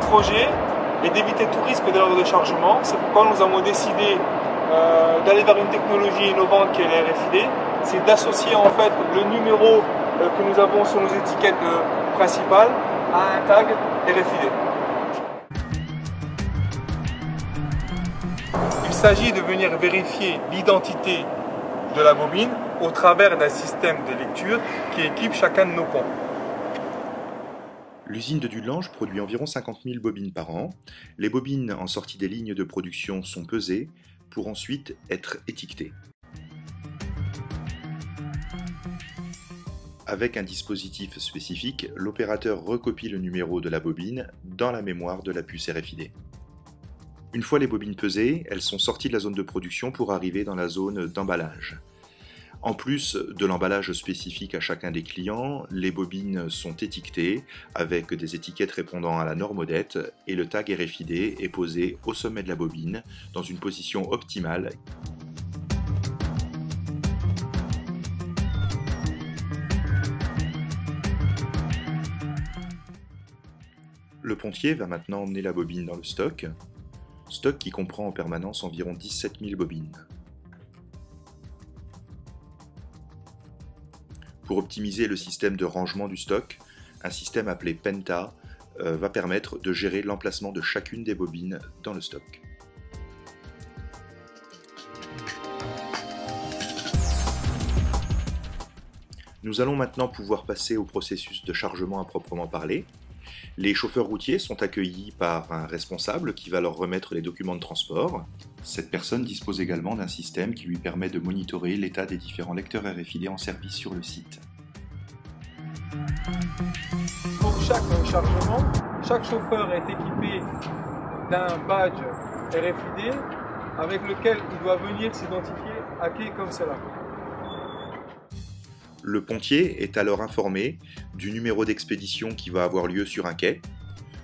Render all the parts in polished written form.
projet est d'éviter tout risque d'erreur de chargement. C'est pourquoi nous avons décidé d'aller vers une technologie innovante qui est la RFID. C'est d'associer en fait le numéro que nous avons sur nos étiquettes principales à un tag RFID. Il s'agit de venir vérifier l'identité de la bobine au travers d'un système de lecture qui équipe chacun de nos ponts. L'usine de Dudelange produit environ 50 000 bobines par an. Les bobines en sortie des lignes de production sont pesées pour ensuite être étiquetées. Avec un dispositif spécifique, l'opérateur recopie le numéro de la bobine dans la mémoire de la puce RFID. Une fois les bobines pesées, elles sont sorties de la zone de production pour arriver dans la zone d'emballage. En plus de l'emballage spécifique à chacun des clients, les bobines sont étiquetées avec des étiquettes répondant à la norme ODET et le tag RFID est posé au sommet de la bobine dans une position optimale. Le pontier va maintenant emmener la bobine dans le stock qui comprend en permanence environ 17 000 bobines. Pour optimiser le système de rangement du stock, un système appelé Penta va permettre de gérer l'emplacement de chacune des bobines dans le stock. Nous allons maintenant pouvoir passer au processus de chargement à proprement parler. Les chauffeurs routiers sont accueillis par un responsable qui va leur remettre les documents de transport. Cette personne dispose également d'un système qui lui permet de monitorer l'état des différents lecteurs RFID en service sur le site. Pour chaque chargement, chaque chauffeur est équipé d'un badge RFID avec lequel il doit venir s'identifier à quai comme cela. Le pontier est alors informé du numéro d'expédition qui va avoir lieu sur un quai.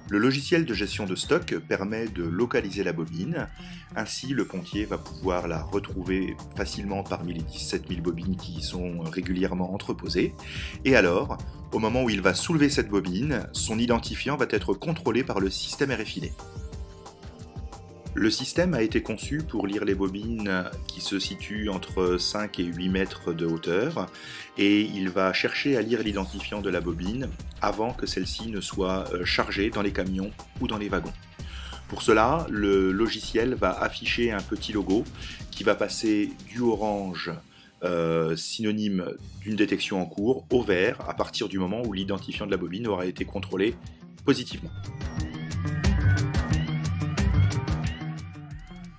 Le logiciel de gestion de stock permet de localiser la bobine. Ainsi, le pontier va pouvoir la retrouver facilement parmi les 17 000 bobines qui y sont régulièrement entreposées. Et alors, au moment où il va soulever cette bobine, son identifiant va être contrôlé par le système RFID. Le système a été conçu pour lire les bobines qui se situent entre 5 et 8 mètres de hauteur et il va chercher à lire l'identifiant de la bobine avant que celle-ci ne soit chargée dans les camions ou dans les wagons. Pour cela, le logiciel va afficher un petit logo qui va passer du orange synonyme d'une détection en cours au vert à partir du moment où l'identifiant de la bobine aura été contrôlé positivement.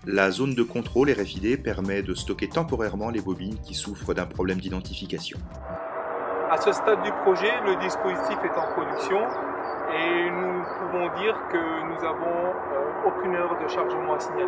La zone de contrôle RFID permet de stocker temporairement les bobines qui souffrent d'un problème d'identification. À ce stade du projet, le dispositif est en production et nous pouvons dire que nous n'avons aucune erreur de chargement à signaler.